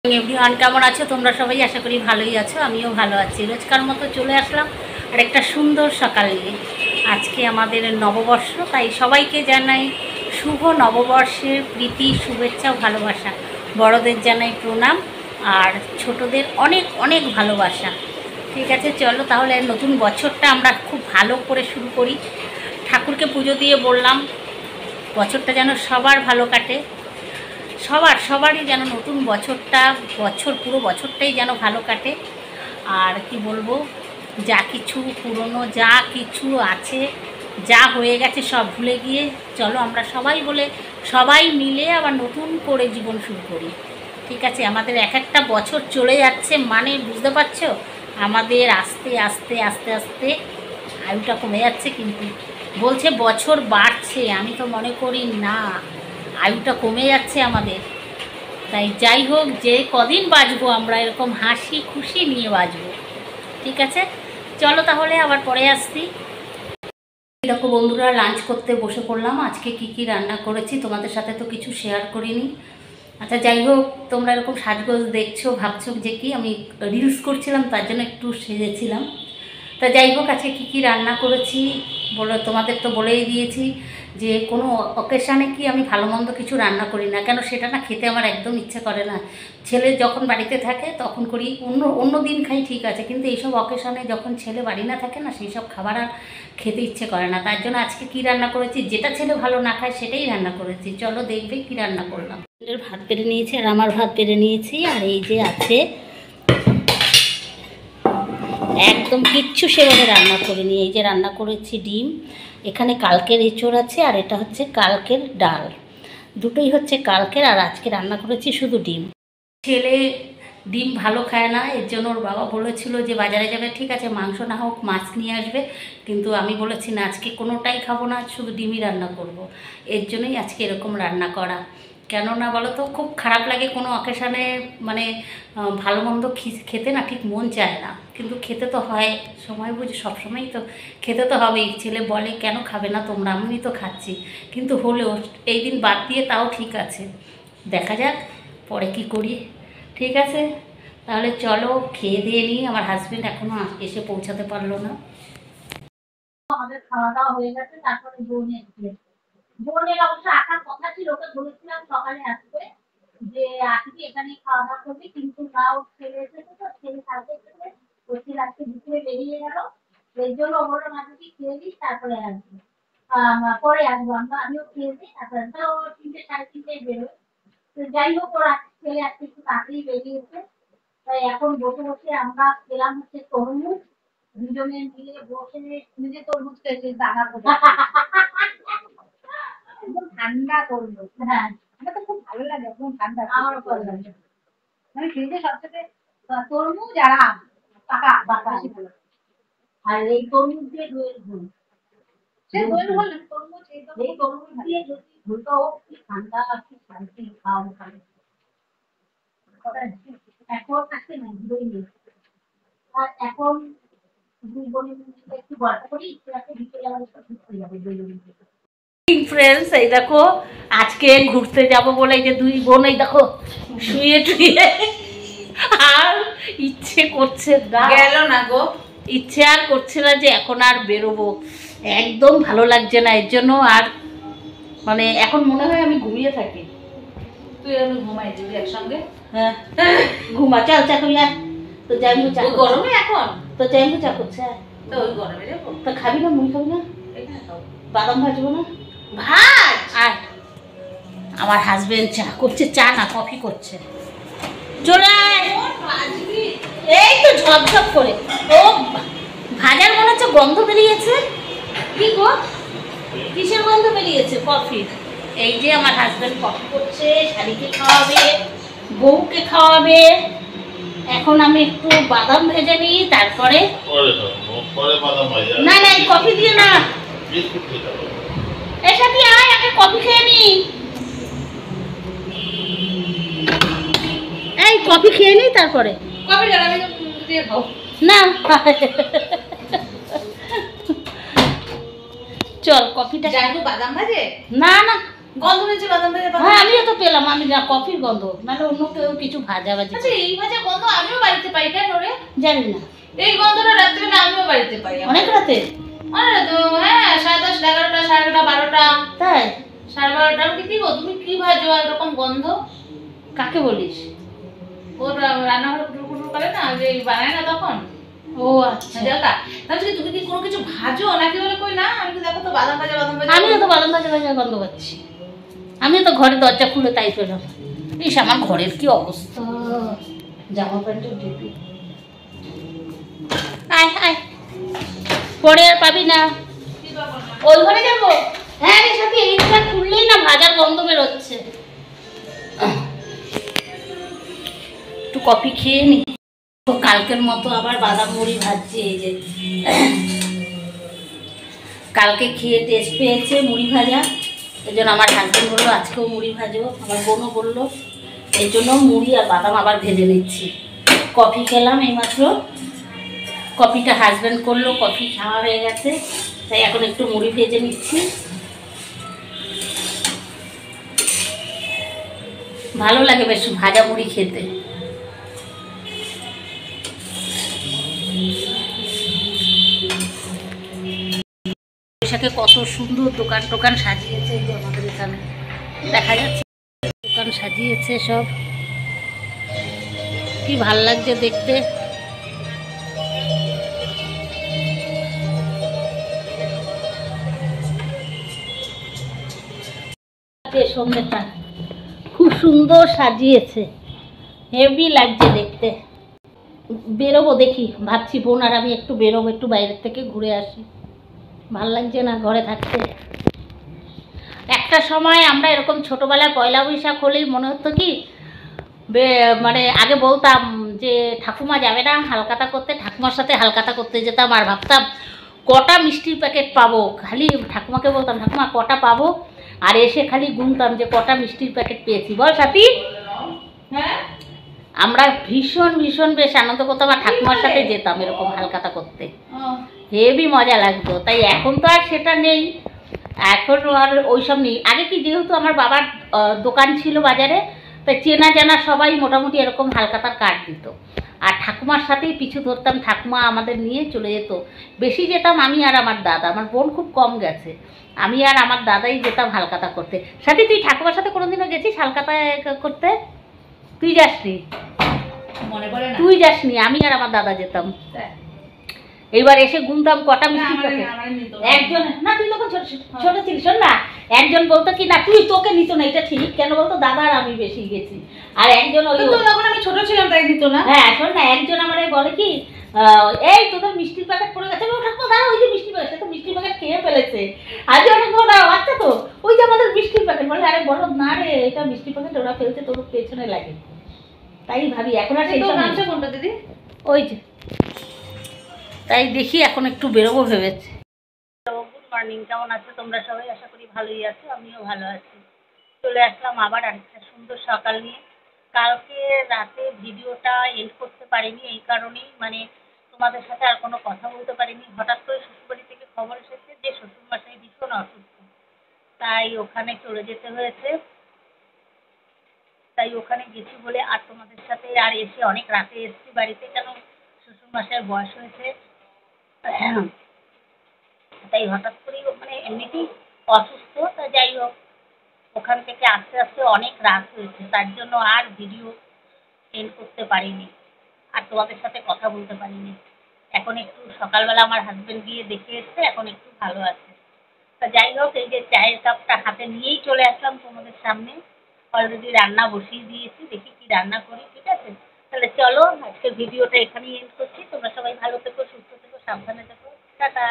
Everyone কেমন আছো তোমরা সবাই? আশা করি ভালোই আছো, আমিও ভালো আছি। রোজকার মতো চলে আসলাম আর একটা সুন্দর সকালে। আজকে আমাদের নববর্ষ, তাই সবাইকে জানাই শুভ নববর্ষের প্রীতি, শুভেচ্ছা ও ভালোবাসা। বড়দের জানাই প্রণাম আর ছোটদের অনেক অনেক ভালোবাসা। ঠিক আছে, চলো তাহলে নতুন বছরটা আমরা খুব ভালো করে শুরু করি। ঠাকুরকে পুজো দিয়ে বললাম বছরটা যেন সবার ভালো কাটে, সবারই যেন নতুন পুরো বছরটাই যেন ভালো কাটে। আর কি বলবো, যা কিছু পুরনো যা কিছু আছে, যা হয়ে গেছে সব ভুলে গিয়ে চলো আমরা সবাই মিলে আবার নতুন করে জীবন শুরু করি। ঠিক আছে, আমাদের এক একটা বছর চলে যাচ্ছে, মানে বুঝতে পারছো, আমাদের আস্তে আস্তে আস্তে আস্তে আয়ুটা কমে যাচ্ছে। কিন্তু বলছে বছর বাড়ছে, আমি তো মনে করি না, আয়ুটা কমে যাচ্ছে আমাদের। তাই যাই হোক, যে কদিন বাঁচবো আমরা এরকম হাসি খুশি নিয়ে বাঁচবো। ঠিক আছে, চলো তাহলে আবার পরে আসছি। দেখো বন্ধুরা, লাঞ্চ করতে বসে পড়লাম। আজকে কি রান্না করেছি তোমাদের সাথে তো কিছু শেয়ার করিনি। আচ্ছা যাই হোক, তোমরা এরকম সাজগোজ দেখছো, ভাবছো যে কি আমি রিলস করছিলাম, তার জন্য একটু সেজেছিলাম। তা যাই হোক, আজকে কী রান্না করেছি তোমাদের তো বলেই দিয়েছি যে কোনো অকেশানে কি আমি ভালো মন্দ কিছু রান্না করি না, কেন সেটা না খেতে আমার একদম ইচ্ছে করে না। ছেলে যখন বাড়িতে থাকে তখন করি, অন্য দিন খাই ঠিক আছে, কিন্তু এইসব অকেশানে যখন ছেলে বাড়ি না থাকে না, সেই সব খাবার আর খেতে ইচ্ছে করে না। তার জন্য আজকে কী রান্না করেছি, যেটা ছেলে ভালো না খায় সেটাই রান্না করেছি। চলো দেখবে কী রান্না করলাম। ভাত বেড়ে নিয়েছি আর আমার ভাত বেড়ে নিয়েছি, আর এই যে আছে একদম কিচ্ছু সেভাবে রান্না করিনি। এই যে রান্না করেছি ডিম, এখানে কালকের এঁচোড় আছে, আর এটা হচ্ছে কালকের ডাল, দুটোই হচ্ছে কালকের। আর আজকে রান্না করেছি শুধু ডিম। ছেলে ডিম ভালো খায় না, এর জন্য ওর বাবা বলেছিল যে বাজারে যাবে, ঠিক আছে মাংস না হোক মাছ নিয়ে আসবে, কিন্তু আমি বলেছি না, আজকে কোনোটাই খাবো না, শুধু ডিমই রান্না করব। এর জন্যই আজকে এরকম রান্না করা। কেন না বলো তো, খুব খারাপ লাগে কোনো অকেশানে, মানে ভালো মন্দ খেতে না ঠিক মন চায় না, কিন্তু খেতে তো হয়, সময় বুঝে সবসময়ই তো খেতে তো হবেই। ছেলে বলে কেন খাবে না তোমরা, আমি তো খাচ্ছি, কিন্তু হলেও এই দিন বাদ দিয়ে তাও ঠিক আছে, দেখা যাক পরে কি করি। ঠিক আছে, তাহলে চলো খেয়ে দিয়ে নিই। আমার হাজবেন্ড এখনো এসে পৌঁছাতে পারলো না। আমাদের খাওয়া দাওয়া হয়ে গেছে, তারপরে বোনের অবশ্য আসার কথা ছিল, ওকে বলেছিলাম সকালে আসবে, যে আসবি এখানে খাওয়া দাওয়া করবি, কিন্তু না, ওর ছেলে এসেছে, তো ছেলে কালকে এসেছে, ওর ছেলে আজকে দুপুরে বেরিয়ে গেল, এর জন্য ও বললো মাঝে খেয়ে দিস তারপরে আসবো, পরে আসবো আমিও খেয়ে দিই, তারপরে তো 3টে 3:30টায় বেরোয়। তো যাই হোক, ওর ছেলে আজকে একটু তাড়াতাড়ি বেরিয়েছে, তাই এখন বসে বসে আমরা খেলাম হচ্ছে তরমুজ, দুজনে মিলে বসে নিজে তরমুজ খেয়েছে দানা করে। একদম ঠান্ডা তরমুজ, হ্যাঁ আমার তো খুব ভালো লাগে, একদম ঠান্ডা, আমারও ভালো লাগে। মানে ফ্রিজে সবচেয়ে তরমুজ আর আম পাকা বেশি ভালো। আর এই তরমুজ দিয়ে দইয়ের ঝোল, সে দইয়ের ঝোল না, তরমুজ এই তরমুজ দিয়ে যদি ঝোলটা হোক, কি ঠান্ডা কি শান্তি খাওয়া খাবে। এখন আসছে না দই নেই, আর এখন দুই বোনের মধ্যে একটু গল্প করি, বিকেলে আমাদের সাথে ঘুরতে যাবে দুই বোনের। ফ্রেন্ডস, এই দেখো আজকে ঘুরতে যাব বলে যে দুই বোন এই দেখো শুয়ে টুয়ে, আর ইচ্ছে করছে গেল না গো, ইচ্ছে আর করছে না যে এখন আর বেরোবো, একদম ভালো লাগছে না। এর জন্য আর মানে এখন মনে হয় আমি ঘুমিয়ে থাকি। তুই আমি ঘুমাই যাবি একসঙ্গে? হ্যাঁ ঘুমা, চল চা করি। তো যাই চা গরমে এখন তো যাই চা করছে, তো ওই গরমে যাবো। তো খাবি না, মুই খাবি না, এখানে খাবো বাদাম ভাজবো না, ভাজ। আয়, আমার হাজবেন্ড চা করছে, চা না কফি করছে, চলে আয়। এই তো ঝপঝপ করে, ও ভাজার মনে হচ্ছে গন্ধ বেরিয়েছে। কি গো, কিসের গন্ধ বেরিয়েছে? কফির। এই যে আমার হাজবেন্ড কফি করছে, শাড়িকে খাওয়াবে, বউকে খাওয়াবে। এখন আমি একটু বাদাম ভেজে নিই, তারপরে না না এই কফি দিয়ে না, এর সাথে আয় আগে কফি খেয়ে নি, এই কফি খেয়ে নি তারপরে কবে যাবে দিয়ে খাও না। চল কফিটা যাইবো বাদাম ভাজে না না গন্ধ নিচ্ছে বাদাম ভাজা হ্যাঁ আমিও তো পেলাম, আমি না কফির গন্ধ, নাহলে অন্য কেউ কিছু ভাজাভাজি আচ্ছা এই ভাজা গন্ধ আমিও বাড়িতে পাই কেন রে? জানি না। এই গন্ধটা রাত্রিবেলা আমিও বাড়িতে পাই। অনেক রাতে? অনেক তো, হ্যাঁ 10:30, 11টা, 11:30, 12টা। তাই? 12:30 আমি কি গো তুমি কি ভাজো এরকম গন্ধ? কাকে বলিস? ওর রান্নাঘরে কুটুর কুটুর করে না, যে বানায় না তখন। ও আচ্ছা। জায়গা তাহলে তুমি কি কোনো কিছু ভাজো নাকি বলে কই না, আমি তো দেখো তো বাদাম ভাজা আমিও তো বাদাম ভাজা ভাজা গন্ধ পাচ্ছি। আমিও তো ঘরে দরজা খুলে তাই পেলাম। ইস আমার ঘরের কি অবস্থা, জামা প্যান্টের ঢেপি। আয় আয়, পরে আর পাবি না। ওই ঘরে যাবো? হ্যাঁ রে সাথে, এই ঘরে খুললেই না ভাজার গন্ধ বেরোচ্ছে। একটু কফি খেয়ে নি। তো কালকের মতো আবার বাদাম মুড়ি ভাজছি। এই যে কালকে খেয়ে টেস্ট পেয়েছে মুড়ি ভাজা, এই জন্য আমার হাজবেন্ড বললো আজকেও মুড়ি ভাজবো, আমার বোনও বললো, এই জন্য মুড়ি আর বাদাম আবার ভেজে নিচ্ছি। কফি খেলাম এইমাত্র, কফিটা হাজবেন্ড করলো, কফি খাওয়া হয়ে গেছে, তাই এখন একটু মুড়ি ভেজে নিচ্ছি। ভালো লাগে বেশ ভাজা মুড়ি খেতে। বৈশাখে কত সুন্দর দোকান টোকান সাজিয়েছে, এই যে আমাদের এখানে দেখা যাচ্ছে দোকান সাজিয়েছে সব, কি ভাল লাগছে দেখতে। সন্ধ্যেটা খুব সুন্দর সাজিয়েছে, হেভি লাগছে দেখতে। বেরোবো দেখি, ভাবছি বোন আর আমি একটু বেরোবো, একটু বাইরের থেকে ঘুরে আসি, ভাল লাগছে না ঘরে থাকতে। একটা সময় আমরা এরকম ছোটবেলায় পয়লা বৈশাখ হলেই মনে হতো কি, মানে আগে বলতাম যে ঠাকুমা যাবে না হালখাতা করতে, ঠাকুমার সাথে হালখাতা করতে যেতাম আর ভাবতাম কটা মিষ্টির প্যাকেট পাবো, খালি ঠাকুমাকে বলতাম ঠাকুমা কটা পাবো, আর এসে খালি গুনতাম যে কটা মিষ্টির প্যাকেট পেয়েছি, বল সাথী। হ্যাঁ আমরা ভীষণ ভীষণ বেশ আনন্দ করতাম আর ঠাকুমার সাথে যেতাম এরকম হালখাতা করতে, হেভি মজা লাগতো। তাই এখন তো আর সেটা নেই, এখন আর ওইসব নেই। আগে কি যেহেতু আমার বাবার দোকান ছিল বাজারে, তাই চেনা জানা সবাই মোটামুটি এরকম হালখাতার কার্ড দিত, আর ঠাকুমার সাথেই পিছু ধরতাম, ঠাকুমা আমাদের নিয়ে চলে যেত। বেশি যেতাম আমি আর আমার দাদা, আমার বোন খুব কম গেছে, আমি আর আমার দাদাই যেতাম হালখাতা করতে। সাথে তুই ঠাকুমার সাথে কোনোদিনও গেছিস হালখাতা করতে? তুই যাসনি? মনে পড়ে না? তুই যাসনি, আমি আর আমার দাদা যেতাম। এইবার এসে গুনতাম কটা মিষ্টি প্যাকেট। একজন না, তুই তখন ছোট ছিলিস, শোন না, একজন বলতো কি না তুই, তোকে নিত না, এটা ঠিক কেন বলতো, দাদা আর আমি বেশি গেছি, আর একজন ওই তখন আমি ছোট ছিলাম তাই দিত না। হ্যাঁ শোন না, একজন আমার বলে কি এই তোদের মিষ্টির প্যাকেট পড়ে গেছে, ঠাকুমা দাঁড়া ওই যে মিষ্টি প্যাকেট, সে তো মিষ্টির প্যাকেট খেয়ে ফেলেছে, আজ ঠাকুমা দাঁড়া বাচ্চা তো ওই যে আমাদের মিষ্টির প্যাকেট, বলে আরে বলো না রে এটা মিষ্টির প্যাকেট ওরা ফেলছে তোর পেছনে লাগে। তাই ভাবি এখন আর সেই সব কোনটা দিদি? ওই যে, তাই দেখি এখন একটু বেরোবো ভেবেছি। গুড মর্নিং, কেমন আছো তোমরা সবাই? আশা করি ভালোই আছো, আমিও ভালো আছি। চলে আসলাম আবার আরেকটা সুন্দর সকাল নিয়ে। কালকে রাতে ভিডিওটা এন্ড করতে পারিনি, এই কারণেই মানে তোমাদের সাথে আর কোনো কথা বলতে পারিনি। হঠাৎ করে শ্বশুরবাড়ি থেকে খবর এসেছে যে শ্বশুরমশাই ভীষণ অসুস্থ, তাই ওখানে চলে যেতে হয়েছে। তাই ওখানে গেছি বলে আর তোমাদের সাথে আর এসে অনেক রাতে এসেছি বাড়িতে, কেন শ্বশুরমশাইয়ের বয়স হয়েছে, তাই হঠাৎ করেই মানে এমনিতেই অসুস্থ, তা যাই হোক ওখান থেকে আস্তে আস্তে অনেক রাত হয়েছে, তার জন্য আর ভিডিও এন্ড করতে পারিনি আর তোমাদের সাথে কথা বলতে পারিনি। এখন একটু সকালবেলা আমার হাজবেন্ড গিয়ে দেখে এসছে, এখন একটু ভালো আছে। তা যাই হোক, এই যে চায়ের কাপটা হাতে নিয়েই চলে আসলাম তোমাদের সামনে। অলরেডি রান্না বসিয়ে দিয়েছি, দেখি কি রান্না করি, ঠিক আছে? তাহলে চলো আজকে ভিডিওটা এখানেই এন্ড করছি। তোমরা সবাই ভালো থেকো, সুস্থ থেকো, সাবধানে থেকো, টাটা।